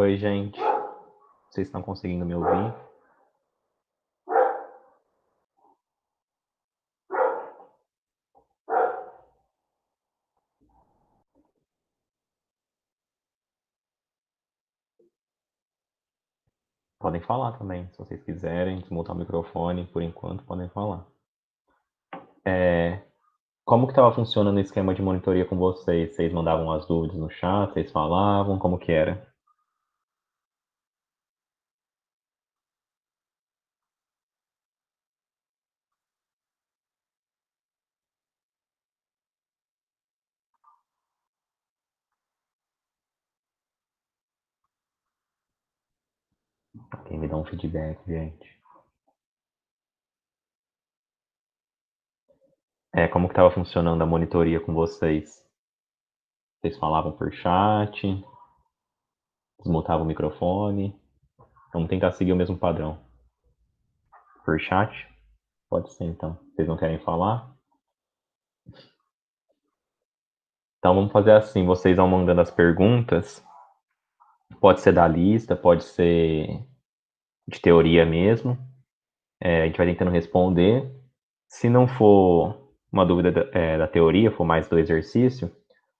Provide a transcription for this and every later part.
Oi, gente. Vocês estão conseguindo me ouvir? Podem falar também, se vocês quiserem. Desmutar o microfone, por enquanto, podem falar. Como que estava funcionando o esquema de monitoria com vocês? Vocês mandavam as dúvidas no chat, vocês falavam, como que era? Quem me dá um feedback, gente? Como que estava funcionando a monitoria com vocês? Vocês falavam por chat, desmutavam o microfone? Vamos tentar seguir o mesmo padrão. Por chat? Pode ser, então. Vocês não querem falar? Então vamos fazer assim, vocês vão mandando as perguntas. Pode ser da lista, pode ser de teoria mesmo. A gente vai tentando responder. Se não for uma dúvida da teoria, for mais do exercício,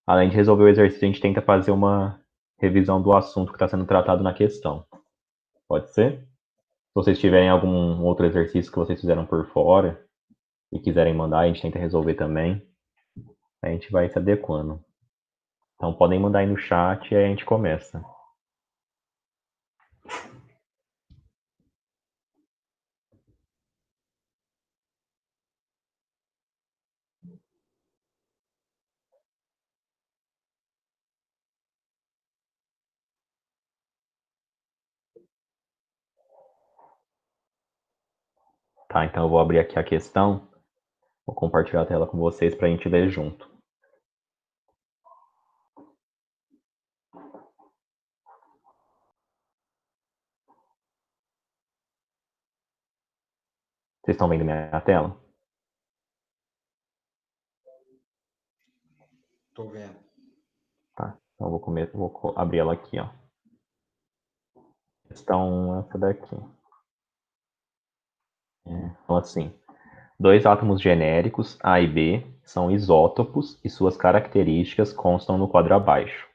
além de resolver o exercício, a gente tenta fazer uma revisão do assunto que está sendo tratado na questão. Pode ser? Se vocês tiverem algum outro exercício que vocês fizeram por fora e quiserem mandar, a gente tenta resolver também. A gente vai se adequando. Então podem mandar aí no chat e aí a gente começa. Tá, então eu vou abrir aqui a questão. Vou compartilhar a tela com vocês para a gente ver junto. Vocês estão vendo minha tela? Tô vendo. Tá, então eu vou abrir ela aqui, ó. Questão essa daqui. Então, assim, dois átomos genéricos, A e B, são isótopos e suas características constam no quadro abaixo.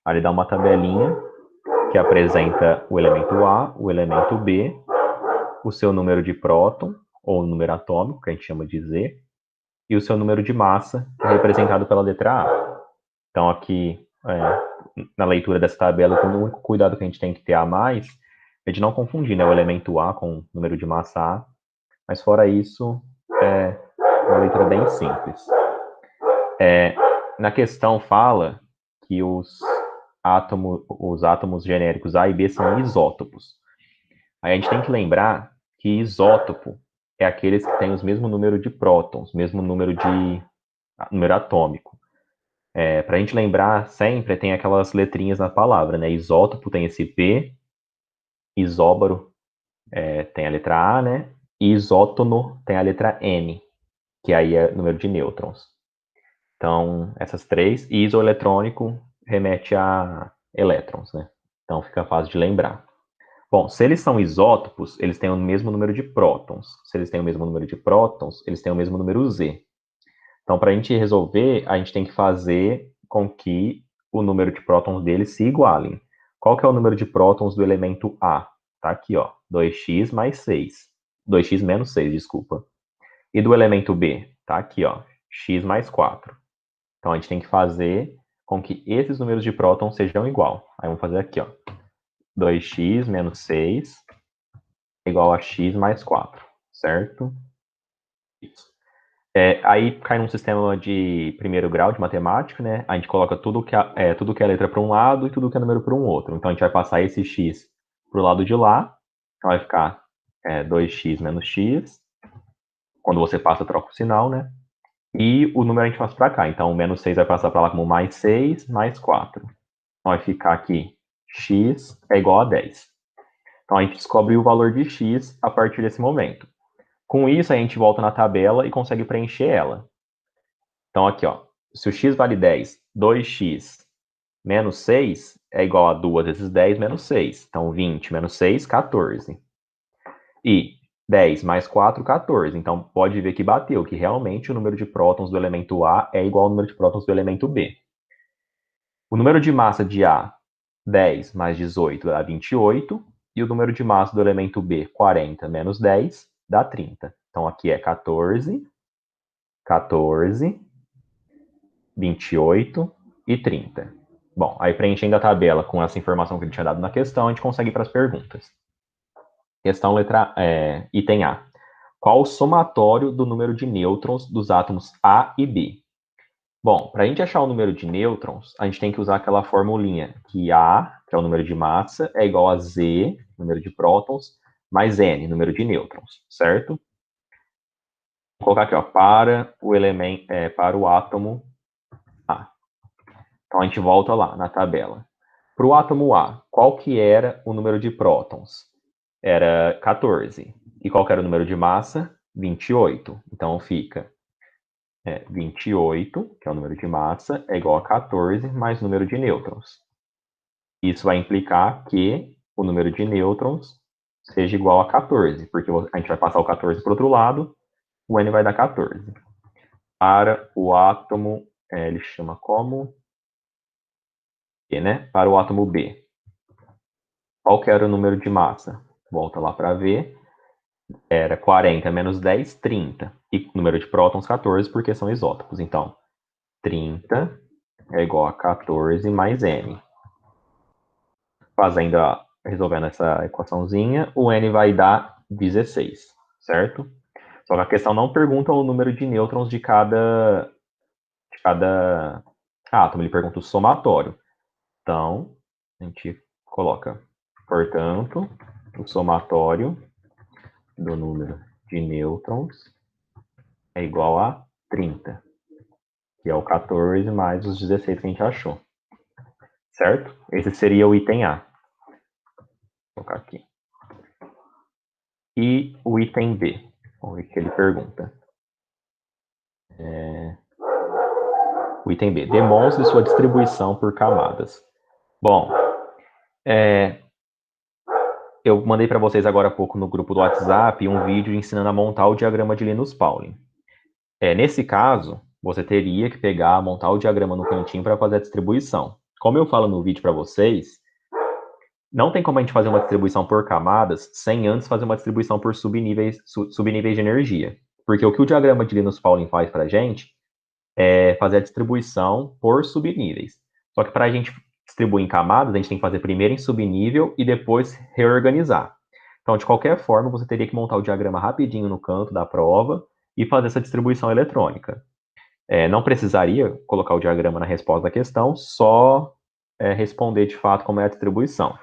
Aí ele dá uma tabelinha que apresenta o elemento A, o elemento B, o seu número de próton, ou número atômico, que a gente chama de Z, e o seu número de massa, que é representado pela letra A. Então, aqui, na leitura dessa tabela, o único cuidado que a gente tem que ter a mais é de não confundir, né, o elemento A com o número de massa A, mas fora isso, é uma leitura bem simples. Na questão fala que os átomos genéricos A e B são isótopos. Aí a gente tem que lembrar que isótopo é aqueles que têm o mesmo número de prótons, mesmo número atômico. Para a gente lembrar sempre, tem aquelas letrinhas na palavra, né? Isótopo tem esse P, isóbaro tem a letra A, né? E isótono tem a letra N, que aí é número de nêutrons. Então, essas três, e isoeletrônico remete a elétrons, né? Então fica fácil de lembrar. Bom, se eles são isótopos, eles têm o mesmo número de prótons. Se eles têm o mesmo número de prótons, eles têm o mesmo número Z. Então, para a gente resolver, a gente tem que fazer com que o número de prótons deles se igualem. Qual que é o número de prótons do elemento A? Tá aqui, ó, 2x mais 6. 2x menos 6, desculpa. E do elemento B? Tá aqui, ó, x mais 4. Então, a gente tem que fazer com que esses números de prótons sejam igual. Aí, vamos fazer aqui, ó. 2x menos 6 igual a x mais 4, certo? Isso. Aí cai num sistema de primeiro grau de matemática, né? A gente coloca tudo que é letra para um lado e tudo que é número para um outro. Então a gente vai passar esse x para o lado de lá, então vai ficar 2x menos x. Quando você passa, troca o sinal, né? E o número a gente passa para cá. Então o menos 6 vai passar para lá como mais 6, mais 4. Então vai ficar aqui x é igual a 10. Então a gente descobre o valor de x a partir desse momento. Com isso, a gente volta na tabela e consegue preencher ela. Então, aqui, ó, se o x vale 10, 2x menos 6 é igual a 2 vezes 10 menos 6. Então, 20 menos 6, 14. E 10 mais 4, 14. Então, pode ver que bateu, que realmente o número de prótons do elemento A é igual ao número de prótons do elemento B. O número de massa de A, 10 mais 18, dá 28. E o número de massa do elemento B, 40 menos 10, dá 30. Então, aqui é 14, 14, 28 e 30. Bom, aí preenchendo a tabela com essa informação que ele tinha dado na questão, a gente consegue ir para as perguntas. Questão item A. Qual o somatório do número de nêutrons dos átomos A e B? Bom, para a gente achar o número de nêutrons, a gente tem que usar aquela formulinha que A, que é o número de massa, é igual a Z, número de prótons, mais N, número de nêutrons, certo? Vou colocar aqui, ó, para o átomo A. Então a gente volta lá na tabela. Para o átomo A, qual que era o número de prótons? Era 14. E qual que era o número de massa? 28. Então fica 28, que é o número de massa, é igual a 14 mais o número de nêutrons. Isso vai implicar que o número de nêutrons seja igual a 14, porque a gente vai passar o 14 para o outro lado, o N vai dar 14. Para o átomo, ele chama como B, né? Para o átomo B, qual que era o número de massa? Volta lá para ver. Era 40 menos 10, 30. E o número de prótons, 14, porque são isótopos. Então, 30 é igual a 14 mais M. Resolvendo essa equaçãozinha, o N vai dar 16, certo? Só que a questão não pergunta o número de nêutrons de cada átomo, ele pergunta o somatório. Então, a gente coloca, portanto, o somatório do número de nêutrons é igual a 30, que é o 14 mais os 16 que a gente achou. Certo? Esse seria o item A. Vou colocar aqui. E o item B. Vamos ver o que ele pergunta. O item B. Demonstre sua distribuição por camadas. Bom, eu mandei para vocês agora há pouco no grupo do WhatsApp um vídeo ensinando a montar o diagrama de Linus Pauling. Nesse caso, você teria que montar o diagrama no cantinho para fazer a distribuição. Como eu falo no vídeo para vocês, não tem como a gente fazer uma distribuição por camadas sem antes fazer uma distribuição por subníveis de energia. Porque o que o diagrama de Linus Pauling faz para a gente é fazer a distribuição por subníveis. Só que para a gente distribuir em camadas, a gente tem que fazer primeiro em subnível e depois reorganizar. Então, de qualquer forma, você teria que montar o diagrama rapidinho no canto da prova e fazer essa distribuição eletrônica. Não precisaria colocar o diagrama na resposta da questão, só responder de fato como é a distribuição.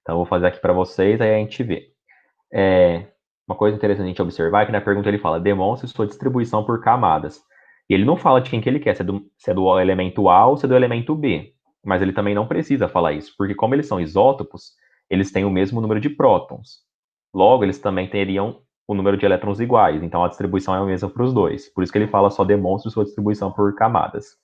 Então, eu vou fazer aqui para vocês, aí a gente vê. Uma coisa interessante a gente observar é que na pergunta ele fala, demonstre sua distribuição por camadas. E ele não fala de quem que ele quer, se é do elemento A ou se é do elemento B. Mas ele também não precisa falar isso, porque como eles são isótopos, eles têm o mesmo número de prótons. Logo, eles também teriam o número de elétrons iguais, então a distribuição é a mesma para os dois. Por isso que ele fala só demonstre sua distribuição por camadas.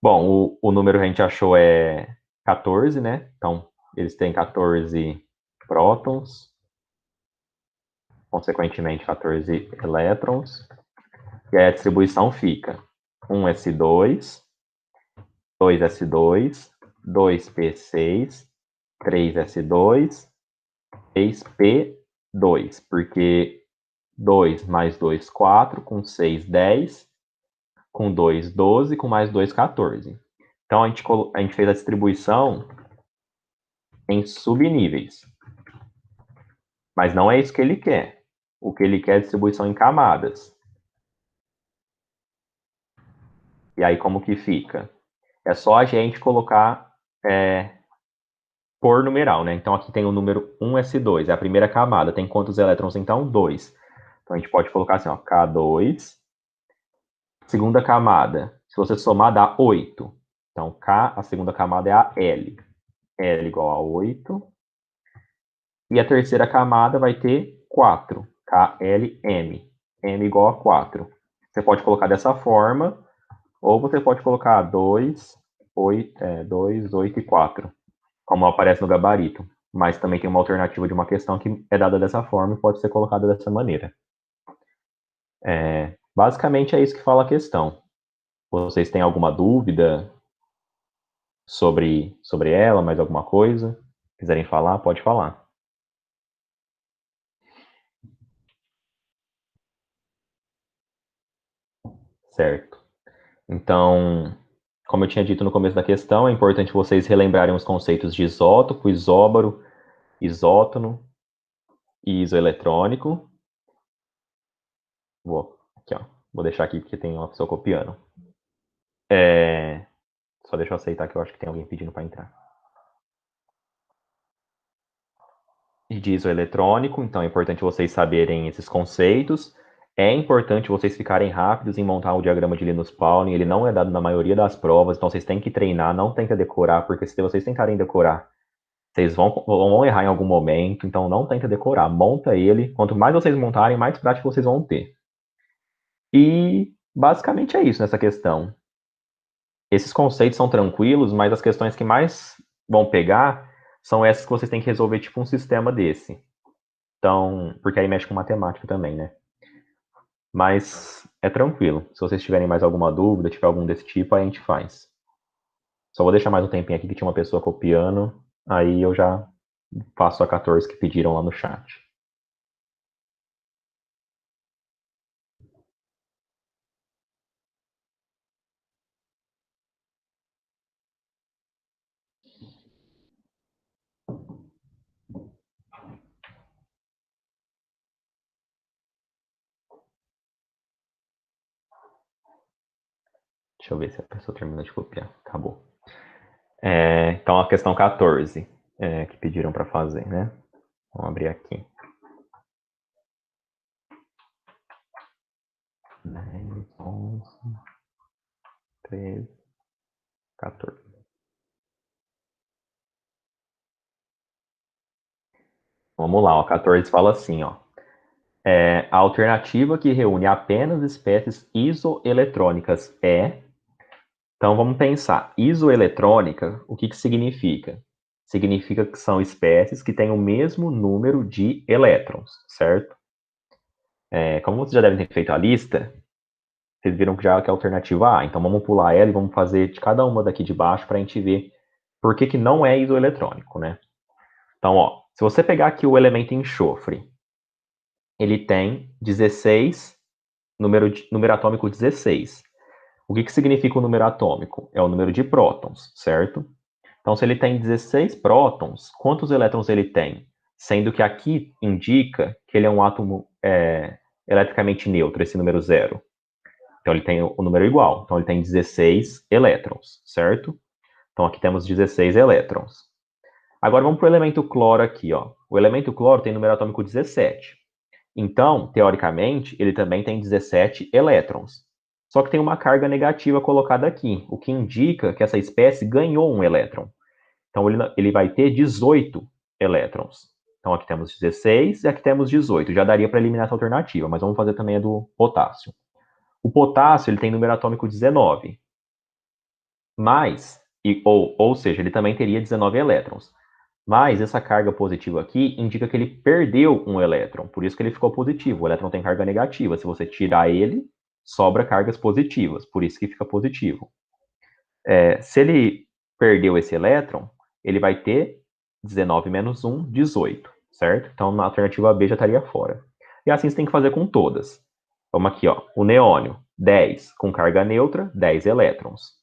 Bom, o número que a gente achou é 14, né? Então, eles têm 14 prótons, consequentemente 14 elétrons, e aí a distribuição fica 1s2, 2s2, 2p6, 3s2, 3p2, porque 2 mais 2, 4, com 6, 10, com 2, 12, com mais 2, 14. Então, a gente fez a distribuição em subníveis. Mas não é isso que ele quer. O que ele quer é distribuição em camadas. E aí, como que fica? É só a gente colocar por numeral, né? Então, aqui tem o número 1s2, é a primeira camada. Tem quantos elétrons, então? 2. Então, a gente pode colocar assim, ó, K2. Segunda camada, se você somar, dá 8. Então, K, a segunda camada é a L. L igual a 8. E a terceira camada vai ter 4. KLM. M igual a 4. Você pode colocar dessa forma, ou você pode colocar 2 2, 8 e 4, como aparece no gabarito. Mas também tem uma alternativa de uma questão que é dada dessa forma e pode ser colocada dessa maneira. Basicamente é isso que fala a questão. Vocês têm alguma dúvida sobre ela, mais alguma coisa? Quiserem falar, pode falar. Certo. Então, como eu tinha dito no começo da questão, é importante vocês relembrarem os conceitos de isótopo, isóbaro, isótono e isoeletrônico. Aqui, ó. Vou deixar aqui porque tem uma pessoa copiando. Só deixa eu aceitar que eu acho que tem alguém pedindo para entrar. E de isoeletrônico, então é importante vocês saberem esses conceitos. É importante vocês ficarem rápidos em montar o diagrama de Linus Pauling. Ele não é dado na maioria das provas, então vocês têm que treinar, não tenta decorar, porque se vocês tentarem decorar, vocês vão errar em algum momento, então não tenta decorar. Monta ele. Quanto mais vocês montarem, mais prática vocês vão ter. E basicamente é isso nessa questão. Esses conceitos são tranquilos, mas as questões que mais vão pegar são essas que vocês têm que resolver tipo um sistema desse. Então, porque aí mexe com matemática também, né? Mas é tranquilo. Se vocês tiverem mais alguma dúvida, tiver algum desse tipo, aí a gente faz. Só vou deixar mais um tempinho aqui que tinha uma pessoa copiando, aí eu já faço a 14 que pediram lá no chat. Deixa eu ver se a pessoa terminou de copiar. Acabou. Então, a questão 14, que pediram para fazer, né? Vamos abrir aqui. 10, 11, 13, 14. Vamos lá, ó. 14 fala assim, ó. A alternativa que reúne apenas espécies isoeletrônicas é. Então vamos pensar. Isoeletrônica, o que significa? Significa que são espécies que têm o mesmo número de elétrons, certo? Como vocês já devem ter feito a lista, vocês viram que já é a alternativa A. Então vamos pular ela e vamos fazer de cada uma daqui de baixo para a gente ver por que não é isoeletrônico, né? Então, ó, se você pegar aqui o elemento enxofre, ele tem 16, número atômico 16. O que significa o número atômico? É o número de prótons, certo? Então, se ele tem 16 prótons, quantos elétrons ele tem? Sendo que aqui indica que ele é um átomo eletricamente neutro, esse número 0. Então, ele tem o número igual. Então, ele tem 16 elétrons, certo? Então, aqui temos 16 elétrons. Agora, vamos para o elemento cloro aqui, ó. O elemento cloro tem número atômico 17. Então, teoricamente, ele também tem 17 elétrons. Só que tem uma carga negativa colocada aqui, o que indica que essa espécie ganhou um elétron. Então, ele vai ter 18 elétrons. Então, aqui temos 16 e aqui temos 18. Já daria para eliminar essa alternativa, mas vamos fazer também a do potássio. O potássio ele tem número atômico 19. Mas, ou seja, ele também teria 19 elétrons. Mas essa carga positiva aqui indica que ele perdeu um elétron, por isso que ele ficou positivo. O elétron tem carga negativa. Se você tirar ele, sobra cargas positivas, por isso que fica positivo. Se ele perdeu esse elétron, ele vai ter 19 menos 1, 18, certo? Então, na alternativa B já estaria fora. E assim você tem que fazer com todas. Vamos aqui, ó. O neônio, 10, com carga neutra, 10 elétrons.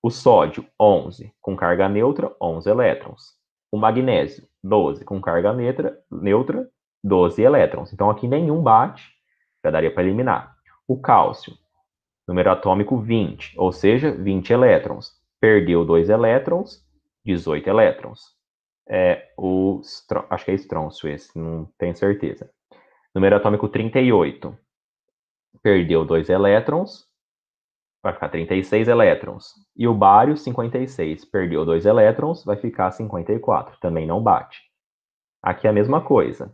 O sódio, 11, com carga neutra, 11 elétrons. O magnésio, 12, com carga neutra, 12 elétrons. Então, aqui nenhum bate, já daria para eliminar. O cálcio, número atômico 20, ou seja, 20 elétrons. Perdeu 2 elétrons, 18 elétrons. Acho que é estrôncio esse, não tenho certeza. Número atômico 38, perdeu 2 elétrons, vai ficar 36 elétrons. E o bário, 56, perdeu 2 elétrons, vai ficar 54, também não bate. Aqui é a mesma coisa.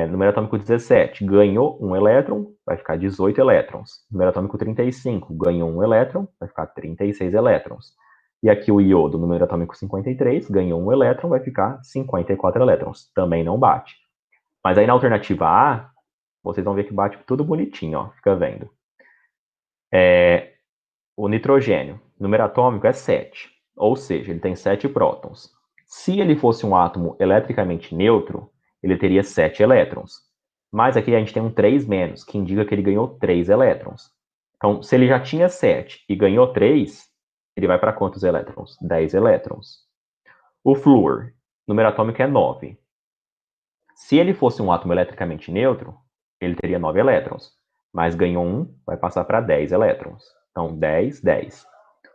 Número atômico 17, ganhou 1 elétron, vai ficar 18 elétrons. Número atômico 35, ganhou 1 elétron, vai ficar 36 elétrons. E aqui o iodo, número atômico 53, ganhou um elétron, vai ficar 54 elétrons. Também não bate. Mas aí na alternativa A, vocês vão ver que bate tudo bonitinho, ó. Fica vendo. O nitrogênio, número atômico é 7. Ou seja, ele tem 7 prótons. Se ele fosse um átomo eletricamente neutro, ele teria 7 elétrons. Mas aqui a gente tem um 3 menos, que indica que ele ganhou 3 elétrons. Então, se ele já tinha 7 e ganhou 3, ele vai para quantos elétrons? 10 elétrons. O flúor, número atômico é 9. Se ele fosse um átomo eletricamente neutro, ele teria 9 elétrons. Mas ganhou 1, vai passar para 10 elétrons. Então, 10, 10.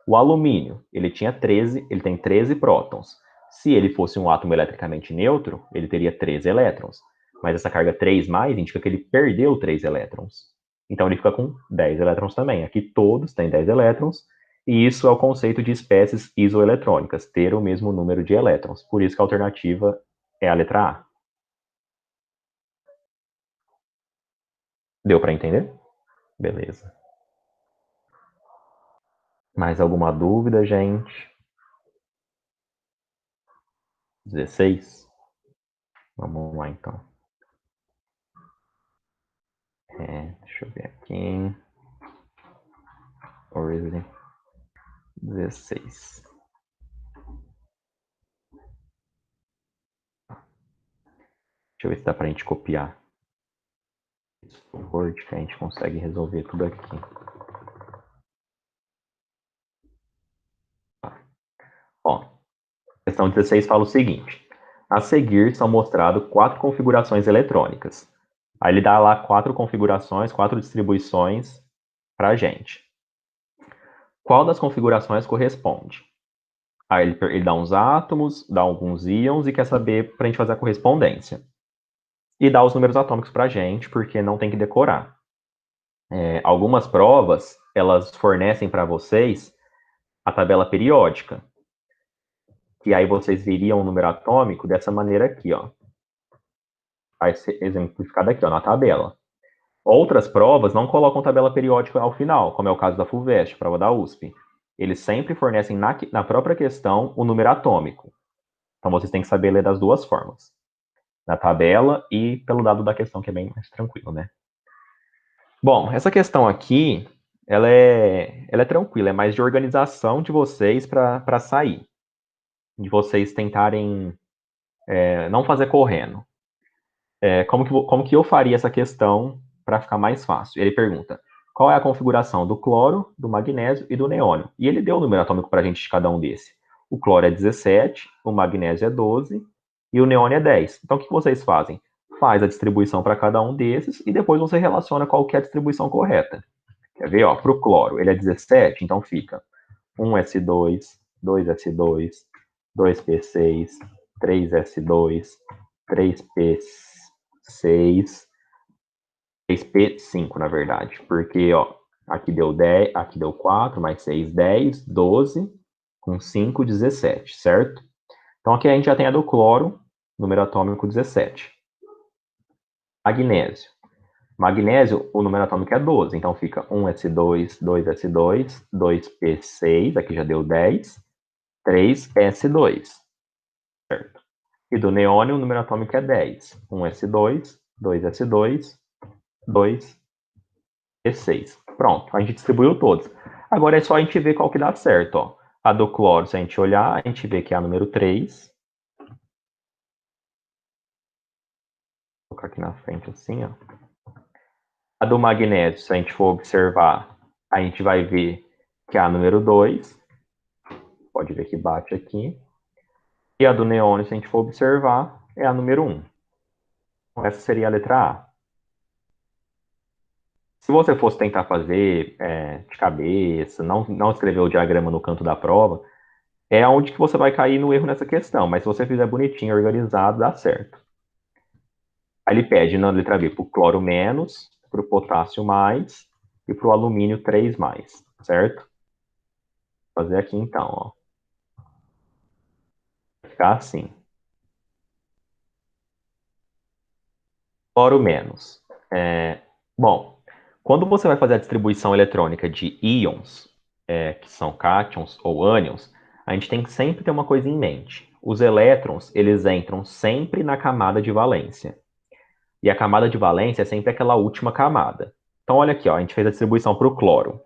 O alumínio, ele tem 13 prótons. Se ele fosse um átomo eletricamente neutro, ele teria 13 elétrons. Mas essa carga 3 mais indica que ele perdeu 3 elétrons. Então ele fica com 10 elétrons também. Aqui todos têm 10 elétrons, e isso é o conceito de espécies isoeletrônicas, ter o mesmo número de elétrons. Por isso que a alternativa é a letra A. Deu para entender? Beleza. Mais alguma dúvida, gente? 16? Vamos lá, então. Deixa eu ver aqui. 16. Deixa eu ver se dá pra gente copiar isso pro Word, que a gente consegue resolver tudo aqui. Ó, questão 16 fala o seguinte. A seguir são mostradas 4 configurações eletrônicas. Aí ele dá lá 4 configurações, 4 distribuições pra gente. Qual das configurações corresponde? Aí ele dá uns átomos, dá alguns íons e quer saber pra gente fazer a correspondência. E dá os números atômicos pra gente, porque não tem que decorar. Algumas provas, elas fornecem para vocês a tabela periódica, que aí vocês veriam o número atômico dessa maneira aqui, ó. Vai ser exemplificado aqui, ó, na tabela. Outras provas não colocam tabela periódica ao final, como é o caso da FUVEST, prova da USP. Eles sempre fornecem na própria questão o número atômico. Então vocês têm que saber ler das duas formas. Na tabela e pelo dado da questão, que é bem mais tranquilo, né? Bom, essa questão aqui, ela é tranquila, é mais de organização de vocês para sair. De vocês tentarem não fazer correndo. Como que eu faria essa questão para ficar mais fácil? Ele pergunta, qual é a configuração do cloro, do magnésio e do neônio? E ele deu o número atômico para a gente de cada um desse. O cloro é 17, o magnésio é 12 e o neônio é 10. Então, o que vocês fazem? Faz a distribuição para cada um desses e depois você relaciona qual que é a distribuição correta. Quer ver? Para o cloro, ele é 17, então fica 1s2, 2s2, 2p6, 3s2, 3p6, 3p5, na verdade. Porque, ó, aqui deu 10, aqui deu 4, mais 6, 10, 12, com 5, 17, certo? Então aqui a gente já tem a do cloro, número atômico 17. Magnésio. Magnésio, o número atômico é 12, então fica 1s2, 2s2, 2p6, aqui já deu 10, 3s2, certo? E do neônio, o número atômico é 10, 1s2, 2s2, 2p6. Pronto, a gente distribuiu todos. Agora é só a gente ver qual que dá certo, ó. A do cloro, se a gente olhar, a gente vê que é a número 3. Vou colocar aqui na frente assim, ó. A do magnésio, se a gente for observar, a gente vai ver que é a número 2. Pode ver que bate aqui. E a do neônio, se a gente for observar, é a número 1. Então, essa seria a letra A. Se você fosse tentar fazer de cabeça, não escrever o diagrama no canto da prova, é onde que você vai cair no erro nessa questão. Mas se você fizer bonitinho, organizado, dá certo. Aí ele pede na letra B para o cloro menos, para o potássio mais e para o alumínio 3 mais, certo? Vou fazer aqui então, ó. Vai ficar assim. Cloro menos. Bom, quando você vai fazer a distribuição eletrônica de íons, que são cátions ou ânions, A gente tem que sempre ter uma coisa em mente. Os elétrons, eles entram sempre na camada de valência. E a camada de valência é sempre aquela última camada. Então, olha aqui, ó, a gente fez a distribuição para o cloro,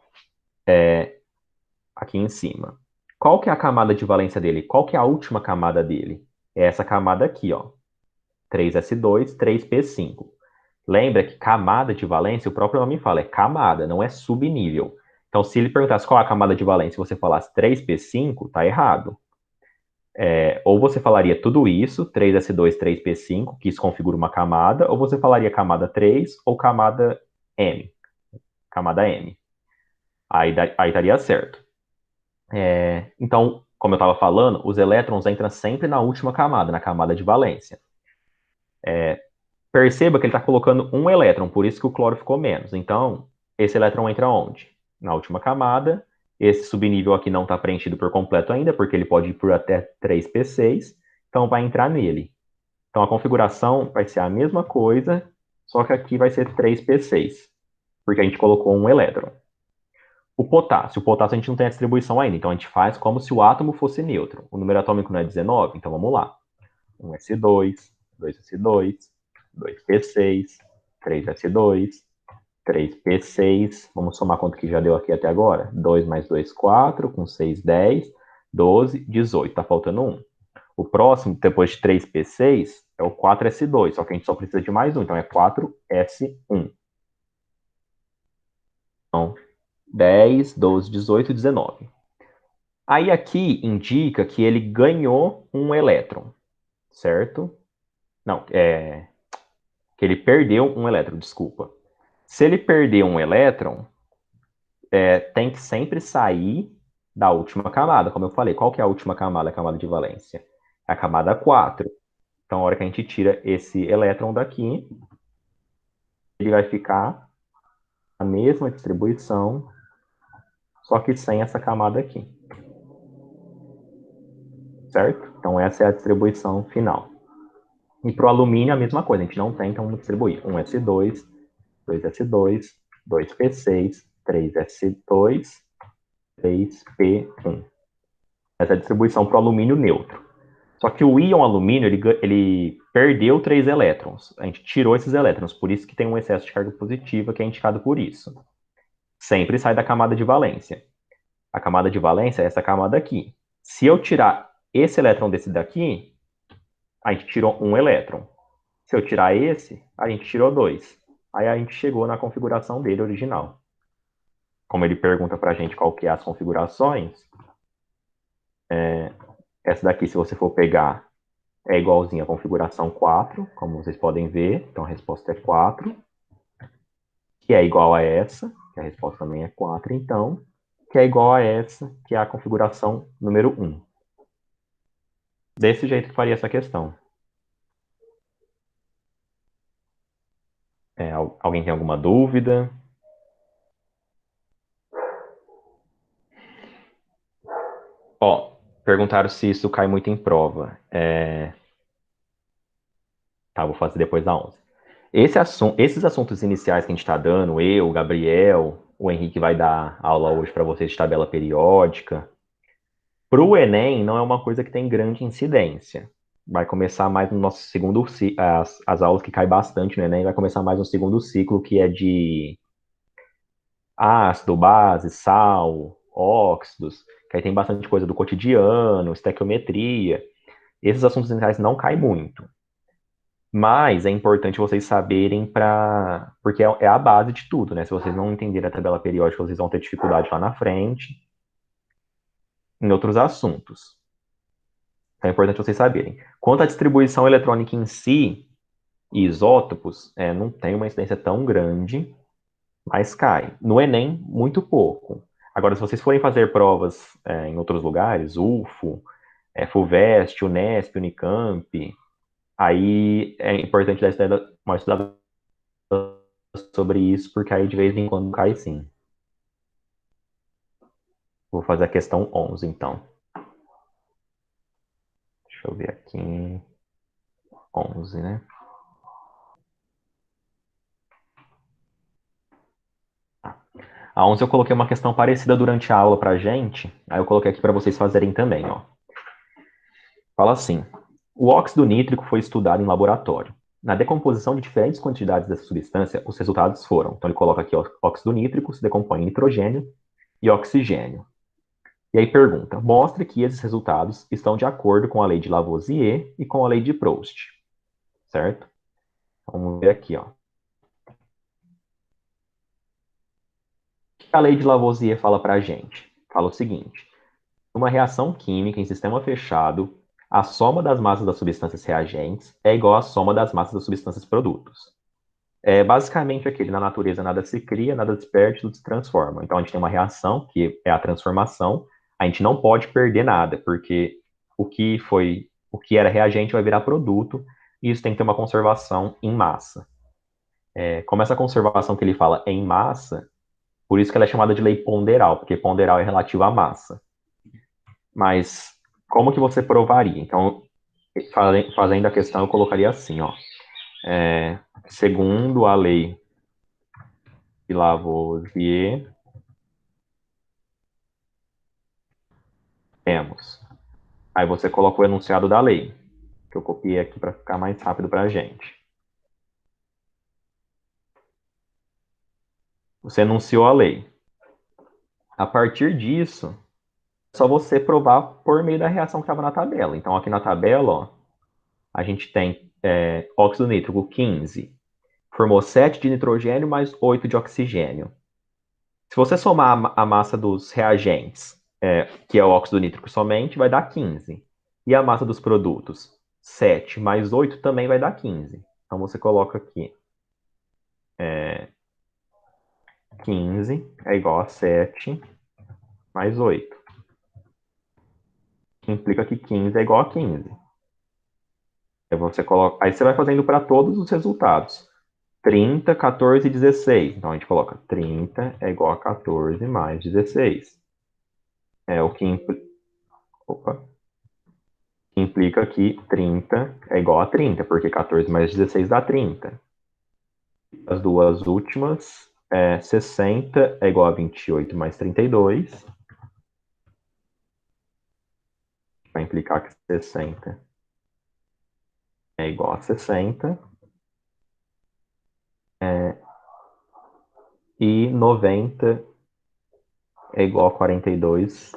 aqui em cima. Qual que é a camada de valência dele? Qual que é a última camada dele? É essa camada aqui, ó. 3s2, 3p5. Lembra que camada de valência, o próprio nome fala, é camada, não é subnível. Então, se ele perguntasse qual é a camada de valência e você falasse 3p5, tá errado. Ou você falaria tudo isso, 3s2, 3p5, que isso configura uma camada, ou você falaria camada 3 ou camada M. Camada M. Aí daria certo. Então, como eu estava falando, os elétrons entram sempre na última camada, na camada de valência. Perceba que ele está colocando um elétron, por isso que o cloro ficou menos. Então, esse elétron entra onde? Na última camada. Esse subnível aqui não está preenchido por completo ainda, porque ele pode ir por até 3p6. Então, vai entrar nele. Então, a configuração vai ser a mesma coisa, só que aqui vai ser 3p6, porque a gente colocou um elétron. O potássio a gente não tem a distribuição ainda, então a gente faz como se o átomo fosse neutro. O número atômico não é 19, então vamos lá. 1s2, 2s2, 2p6, 3s2, 3p6. Vamos somar quanto que já deu aqui até agora? 2 mais 2, 4, com 6, 10, 12, 18. Tá faltando 1. O próximo, depois de 3p6, é o 4s2, só que a gente só precisa de mais um, então é 4s1. Então, 10, 12, 18, 19. Aí aqui indica que ele ganhou um elétron, certo? Não, que ele perdeu um elétron, desculpa. Se ele perder um elétron, tem que sempre sair da última camada, como eu falei. Qual que é a última camada, a camada de valência? É a camada 4. Então, a hora que a gente tira esse elétron daqui, ele vai ficar a mesma distribuição, só que sem essa camada aqui. Certo? Então, essa é a distribuição final. E para o alumínio, a mesma coisa. A gente não tem, então vamos distribuir 1s2, 2s2, 2p6, 3s2, 3p1. Essa é a distribuição para o alumínio neutro. Só que o íon alumínio, ele perdeu 3 elétrons. A gente tirou esses elétrons, por isso que tem um excesso de carga positiva, que é indicado por isso. Sempre sai da camada de valência. A camada de valência é essa camada aqui. Se eu tirar esse elétron desse daqui, a gente tirou um elétron. Se eu tirar esse, a gente tirou 2. Aí a gente chegou na configuração dele original. Como ele pergunta para a gente qual que é as configurações, essa daqui, se você for pegar, é igualzinha à configuração 4, como vocês podem ver. Então a resposta é 4, que é igual a essa, que a resposta também é 4, então, que é igual a essa, que é a configuração número 1. Desse jeito que faria essa questão. Alguém tem alguma dúvida? Ó, perguntaram se isso cai muito em prova. Tá, vou fazer depois da 11. Esses assuntos iniciais que a gente está dando, eu, o Gabriel, o Henrique vai dar aula hoje para vocês de tabela periódica. Para o Enem, não é uma coisa que tem grande incidência. Vai começar mais no nosso segundo ciclo, as aulas que caem bastante no Enem, vai começar mais no segundo ciclo, que é de ácido, base, sal, óxidos, que aí tem bastante coisa do cotidiano, estequiometria. Esses assuntos iniciais não caem muito. Mas é importante vocês saberem porque é a base de tudo, né? Se vocês não entenderem a tabela periódica, vocês vão ter dificuldade lá na frente, em outros assuntos. Então é importante vocês saberem. Quanto à distribuição eletrônica em si, e isótopos, não tem uma incidência tão grande, mas cai. No Enem, muito pouco. Agora, se vocês forem fazer provas em outros lugares, UFO, FUVEST, Unesp, Unicamp, aí é importante dar uma estudada sobre isso, porque aí de vez em quando cai sim. Vou fazer a questão 11, então. Deixa eu ver aqui. 11, né? A 11 eu coloquei uma questão parecida durante a aula pra gente, aí eu coloquei aqui para vocês fazerem também, ó. Fala assim: o óxido nítrico foi estudado em laboratório. Na decomposição de diferentes quantidades dessa substância, os resultados foram. Então ele coloca aqui: ó, óxido nítrico se decompõe em nitrogênio e oxigênio. E aí pergunta: mostre que esses resultados estão de acordo com a lei de Lavoisier e com a lei de Proust. Certo? Vamos ver aqui, ó. O que a lei de Lavoisier fala para a gente? Fala o seguinte: uma reação química em sistema fechado, a soma das massas das substâncias reagentes é igual à soma das massas das substâncias produtos. É basicamente aquele: na natureza nada se cria, nada se perde, tudo se transforma. Então a gente tem uma reação, que é a transformação, a gente não pode perder nada, porque o que era reagente vai virar produto, e isso tem que ter uma conservação em massa. Como essa conservação que ele fala é em massa, por isso que ela é chamada de lei ponderal, porque ponderal é relativo à massa. Mas como que você provaria? Então, fazendo a questão, eu colocaria assim, ó. Segundo a lei de Lavoisier, temos. Aí você coloca o enunciado da lei, que eu copiei aqui para ficar mais rápido para a gente. Você enunciou a lei. A partir disso, é só você provar por meio da reação que estava na tabela. Então, aqui na tabela, ó, a gente tem óxido nítrico 15, formou 7 de nitrogênio mais 8 de oxigênio. Se você somar a massa dos reagentes, que é o óxido nítrico somente, vai dar 15. E a massa dos produtos, 7 mais 8 também vai dar 15. Então você coloca aqui 15 é igual a 7 mais 8. Que implica que 15 é igual a 15. Aí você vai fazendo para todos os resultados. 30, 14 e 16. Então a gente coloca 30 é igual a 14 mais 16. É o que implica que 30 é igual a 30, porque 14 mais 16 dá 30. As duas últimas, 60 é igual a 28 mais 32. Vai implicar que 60 é igual a 60. E 90 é igual a 42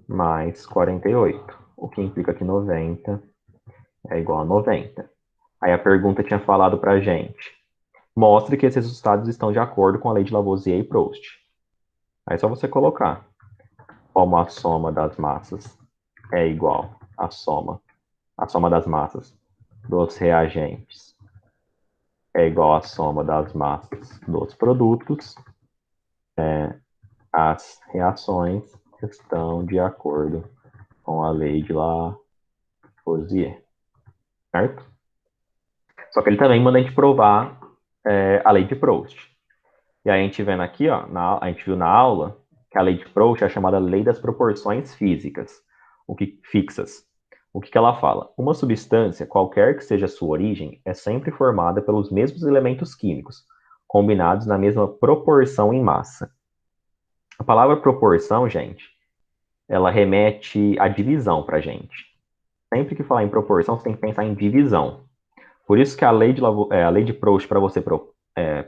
mais 48. O que implica que 90 é igual a 90. Aí a pergunta tinha falado pra gente: mostre que esses resultados estão de acordo com a lei de Lavoisier e Proust. Aí é só você colocar como a soma das massas é igual a soma das massas dos reagentes é igual à soma das massas dos produtos, as reações estão de acordo com a lei de Lavoisier, certo? Só que ele também manda a gente provar a lei de Proust. E aí a gente vendo aqui, ó, a gente viu na aula que a lei de Proust é chamada lei das proporções físicas, fixas. O que ela fala? Uma substância, qualquer que seja a sua origem, é sempre formada pelos mesmos elementos químicos, combinados na mesma proporção em massa. A palavra proporção, gente, ela remete à divisão pra gente. Sempre que falar em proporção, você tem que pensar em divisão. Por isso que a lei de Proust, para você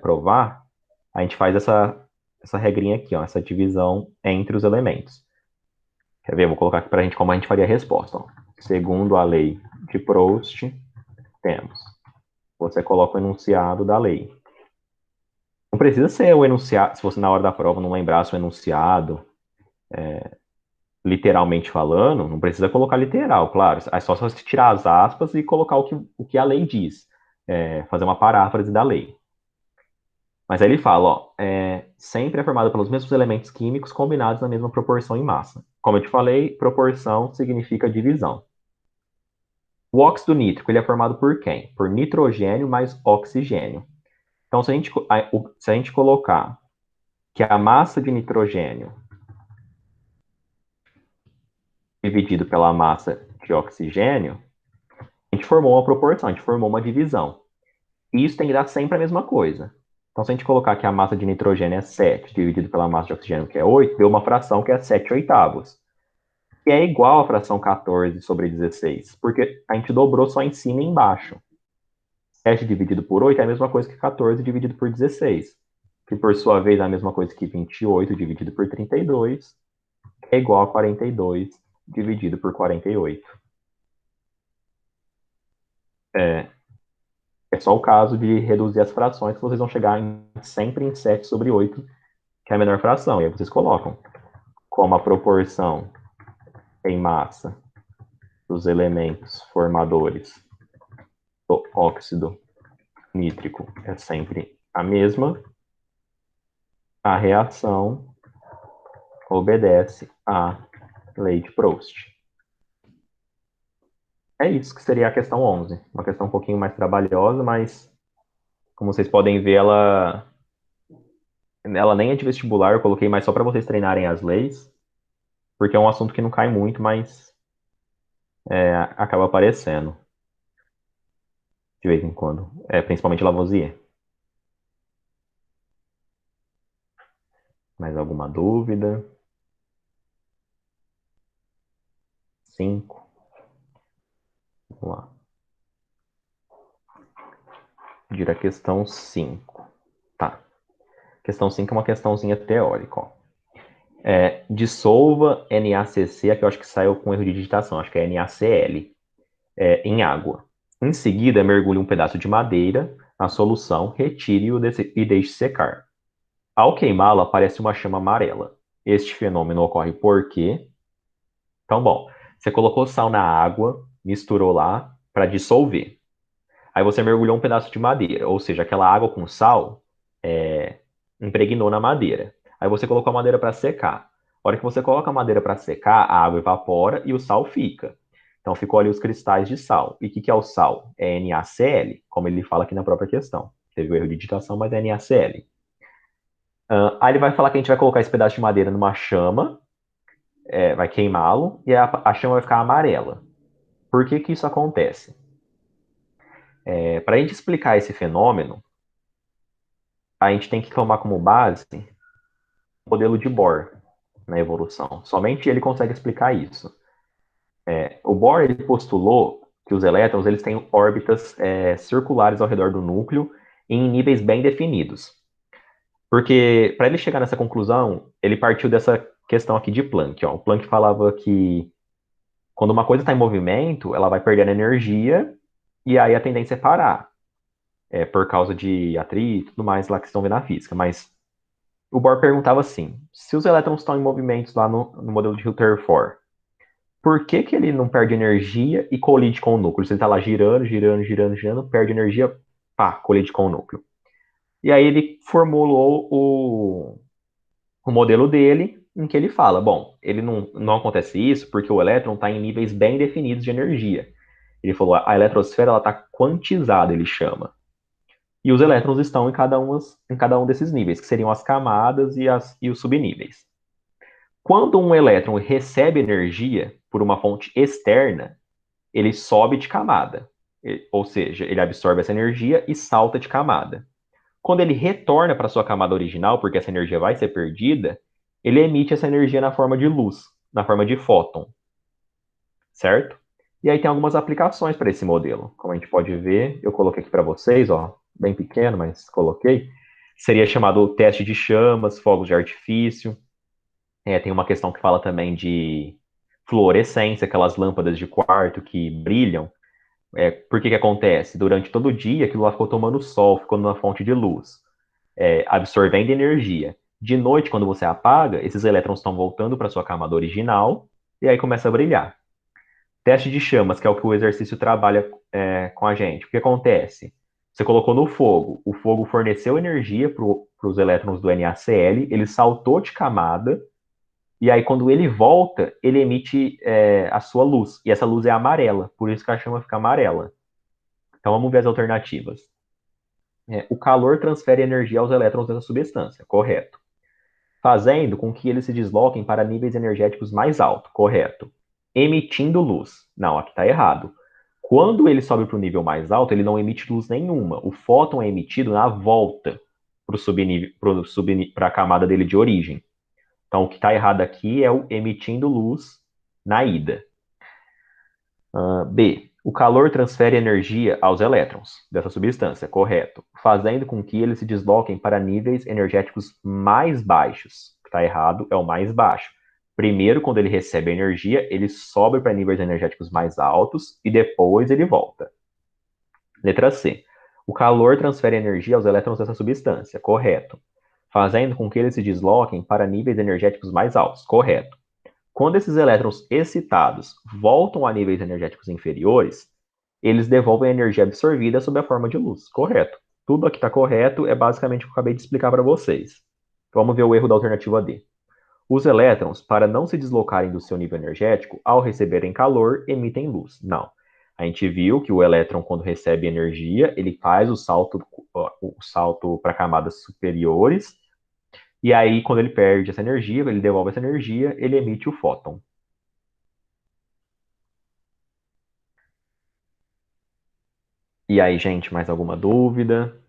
provar, a gente faz essa regrinha aqui, ó, essa divisão entre os elementos. Quer ver? Vou colocar aqui para a gente como a gente faria a resposta. Ó. Segundo a lei de Proust, temos. Você coloca o enunciado da lei. Não precisa ser o enunciado, se você na hora da prova não lembrasse o enunciado, literalmente falando, não precisa colocar literal, claro. É só você tirar as aspas e colocar o que a lei diz. Fazer uma paráfrase da lei. Mas aí ele fala, ó, sempre é formado pelos mesmos elementos químicos combinados na mesma proporção em massa. Como eu te falei, proporção significa divisão. O óxido nítrico, ele é formado por quem? Por nitrogênio mais oxigênio. Então, se a gente colocar que a massa de nitrogênio dividido pela massa de oxigênio, a gente formou uma proporção, a gente formou uma divisão. E isso tem que dar sempre a mesma coisa. Então, se a gente colocar que a massa de nitrogênio é 7 dividido pela massa de oxigênio, que é 8, deu uma fração que é 7 oitavos, que é igual à fração 14 sobre 16, porque a gente dobrou só em cima e embaixo. 7 dividido por 8 é a mesma coisa que 14 dividido por 16, que por sua vez é a mesma coisa que 28 dividido por 32, que é igual a 42 dividido por 48. É, é só o caso de reduzir as frações que vocês vão chegar sempre em 7 sobre 8, que é a menor fração. E aí vocês colocam como a proporção em massa dos elementos formadores do óxido nítrico é sempre a mesma, a reação obedece à lei de Proust. É isso que seria a questão 11. Uma questão um pouquinho mais trabalhosa, mas, como vocês podem ver, ela nem é de vestibular, eu coloquei mais só para vocês treinarem as leis, porque é um assunto que não cai muito, mas acaba aparecendo de vez em quando. Principalmente Lavoisier. Mais alguma dúvida? 5. Vamos lá. Vira a questão 5. Tá. Questão 5 é uma questãozinha teórica, ó. Dissolva NaCC, aqui eu acho que saiu com erro de digitação, acho que é NaCl, em água. Em seguida, mergulhe um pedaço de madeira na solução, retire-o e deixe secar. Ao queimá-lo, aparece uma chama amarela. Este fenômeno ocorre porque... Então, bom, você colocou sal na água, misturou lá para dissolver. Aí você mergulhou um pedaço de madeira, ou seja, aquela água com sal impregnou na madeira. Aí você colocou a madeira para secar. A hora que você coloca a madeira para secar, a água evapora e o sal fica. Então ficou ali os cristais de sal. E o que é o sal? É NaCl, como ele fala aqui na própria questão. Teve o erro de digitação, mas é NaCl. Aí ele vai falar que a gente vai colocar esse pedaço de madeira numa chama, vai queimá-lo, e a chama vai ficar amarela. Por que que isso acontece? Para a gente explicar esse fenômeno, a gente tem que tomar como base o modelo de Bohr na evolução. Somente ele consegue explicar isso. O Bohr ele postulou que os elétrons eles têm órbitas circulares ao redor do núcleo em níveis bem definidos. Porque, para ele chegar nessa conclusão, ele partiu dessa questão aqui de Planck. Ó. O Planck falava que quando uma coisa está em movimento, ela vai perdendo energia e aí a tendência é parar, por causa de atrito e tudo mais lá que estão vendo na física. Mas o Bohr perguntava assim, se os elétrons estão em movimentos lá no modelo de Rutherford, por que que ele não perde energia e colide com o núcleo? Se ele está lá girando, girando, girando, girando, perde energia, pá, colide com o núcleo. E aí ele formulou o modelo dele, em que ele fala, bom, ele não acontece isso porque o elétron está em níveis bem definidos de energia. Ele falou, a eletrosfera está quantizada, ele chama. E os elétrons estão em cada um desses níveis, que seriam as camadas e os subníveis. Quando um elétron recebe energia por uma fonte externa, ele sobe de camada. Ou seja, ele absorve essa energia e salta de camada. Quando ele retorna para sua camada original, porque essa energia vai ser perdida, ele emite essa energia na forma de luz, na forma de fóton, certo? E aí tem algumas aplicações para esse modelo. Como a gente pode ver, eu coloquei aqui para vocês, ó, bem pequeno, mas coloquei. Seria chamado teste de chamas, fogos de artifício. Tem uma questão que fala também de fluorescência, aquelas lâmpadas de quarto que brilham. Por que que acontece? Durante todo o dia, aquilo lá ficou tomando sol, ficou numa fonte de luz, absorvendo energia. De noite, quando você apaga, esses elétrons estão voltando para sua camada original e aí começa a brilhar. Teste de chamas, que é o que o exercício trabalha com a gente. O que acontece? Você colocou no fogo, o fogo forneceu energia para os elétrons do NaCl, ele saltou de camada, e aí quando ele volta, ele emite a sua luz, e essa luz é amarela, por isso que a chama fica amarela. Então vamos ver as alternativas. O calor transfere energia aos elétrons dessa substância, correto. Fazendo com que eles se desloquem para níveis energéticos mais altos, correto. Emitindo luz. Não, aqui está errado. Quando ele sobe para o nível mais alto, ele não emite luz nenhuma. O fóton é emitido na volta. para a camada dele de origem. Então, o que está errado aqui é o emitindo luz na ida. B. O calor transfere energia aos elétrons dessa substância, correto, fazendo com que eles se desloquem para níveis energéticos mais baixos. O que está errado é o mais baixo. Primeiro, quando ele recebe a energia, ele sobe para níveis energéticos mais altos e depois ele volta. Letra C. O calor transfere energia aos elétrons dessa substância, correto, fazendo com que eles se desloquem para níveis energéticos mais altos, correto. Quando esses elétrons excitados voltam a níveis energéticos inferiores, eles devolvem a energia absorvida sob a forma de luz. Correto. Tudo aqui está correto, é basicamente o que eu acabei de explicar para vocês. Vamos ver o erro da alternativa D. Os elétrons, para não se deslocarem do seu nível energético, ao receberem calor, emitem luz. Não. A gente viu que o elétron, quando recebe energia, ele faz o salto para camadas superiores, e aí, quando ele perde essa energia, ele devolve essa energia, ele emite o fóton. E aí, gente, mais alguma dúvida?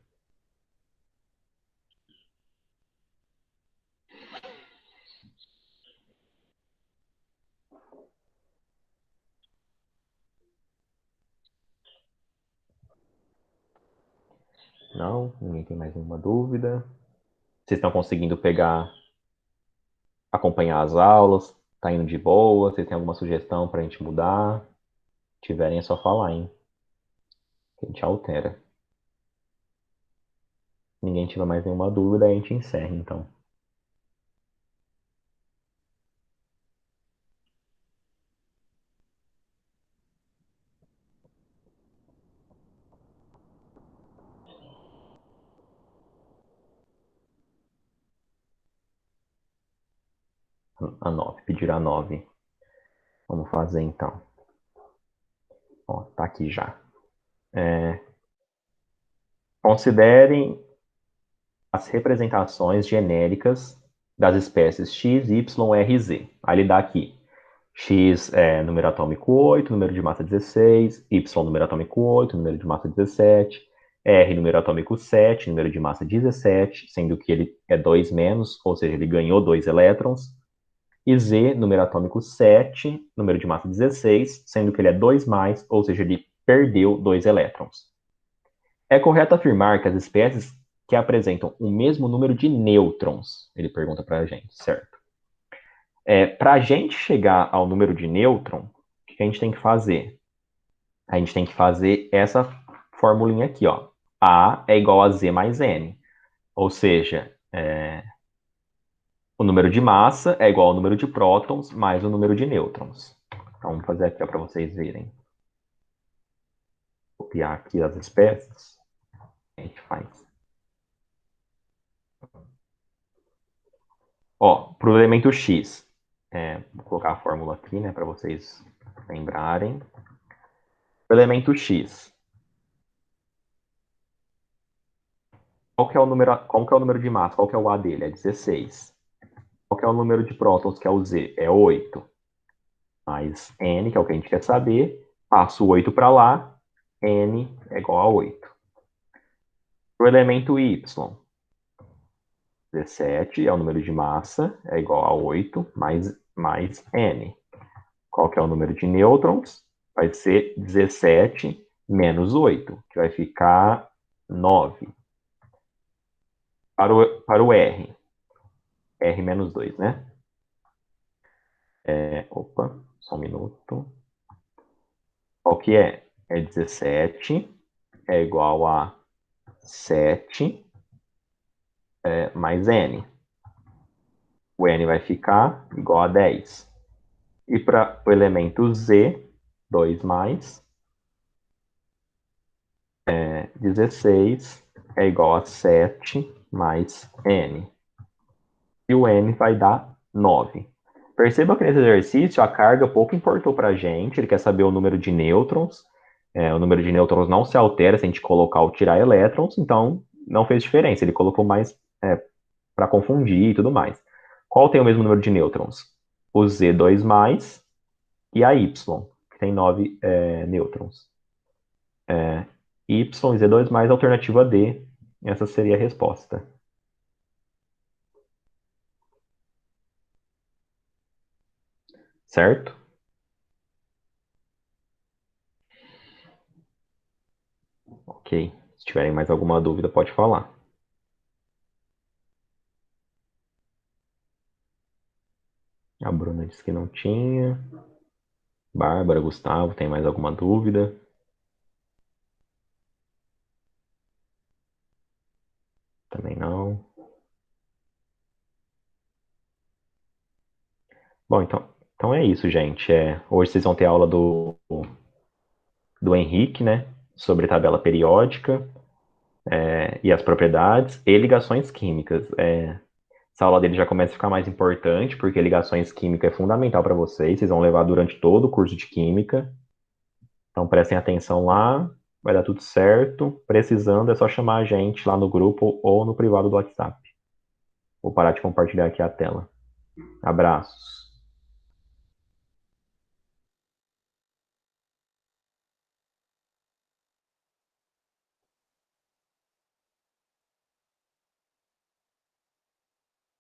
Não? Ninguém tem mais nenhuma dúvida? Vocês estão conseguindo acompanhar as aulas? Tá indo de boa? Vocês têm alguma sugestão para a gente mudar? Se tiverem, é só falar, hein? Que a gente altera. Ninguém tiver mais nenhuma dúvida, a gente encerra, então. A 9, pedir a 9. Vamos fazer, então. Ó, tá aqui já. Considerem as representações genéricas das espécies X, Y, R, Z. Aí ele dá aqui X é número atômico 8, número de massa 16, Y número atômico 8, número de massa 17, R número atômico 7, número de massa 17, sendo que ele é 2 menos, ou seja, ele ganhou 2 elétrons, e Z número atômico 7, número de massa 16, sendo que ele é 2 mais, ou seja, ele perdeu 2 elétrons. É correto afirmar que as espécies que apresentam o mesmo número de nêutrons, ele pergunta para a gente, certo? Para a gente chegar ao número de nêutron, o que a gente tem que fazer? A gente tem que fazer essa formulinha aqui, ó. A é igual a Z mais N. Ou seja, o número de massa é igual ao número de prótons mais o número de nêutrons. Então, vamos fazer aqui para vocês verem. Vou copiar aqui as espécies. A gente faz. Ó, para o elemento X, vou colocar a fórmula aqui, né, para vocês lembrarem. O elemento X, qual que é o número de massa? Qual que é o A dele? É 16. Qual que é o número de prótons, que é o Z? É 8. Mais N, que é o que a gente quer saber. Passo o 8 para lá. N é igual a 8. O elemento Y, 17 é o número de massa, é igual a 8 mais N. Qual que é o número de nêutrons? Vai ser 17 menos 8, que vai ficar 9. Para o R, R menos 2, né? Opa, só um minuto. Qual que é? É 17, é igual a 7 mais N. O N vai ficar igual a 10. E para o elemento Z, 2 mais 16 é igual a 7 mais N. E o N vai dar 9. Perceba que nesse exercício a carga pouco importou para a gente, ele quer saber o número de nêutrons. O número de nêutrons não se altera se a gente colocar ou tirar elétrons, então não fez diferença. Ele colocou mais para confundir e tudo mais. Qual tem o mesmo número de nêutrons? O Z2+, e a Y, que tem 9 nêutrons. Y e Z2+, alternativa D. Essa seria a resposta. certo? Ok. Se tiverem mais alguma dúvida, pode falar. A Bruna disse que não tinha. Bárbara, Gustavo, tem mais alguma dúvida? Também não. Bom, então é isso, gente. Hoje vocês vão ter aula do Henrique, né? Sobre tabela periódica, e as propriedades e ligações químicas. Essa aula dele já começa a ficar mais importante, porque ligações químicas é fundamental para vocês. Vocês vão levar durante todo o curso de química. Então prestem atenção lá, vai dar tudo certo. Precisando é só chamar a gente lá no grupo ou no privado do WhatsApp. Vou parar de compartilhar aqui a tela. Abraços.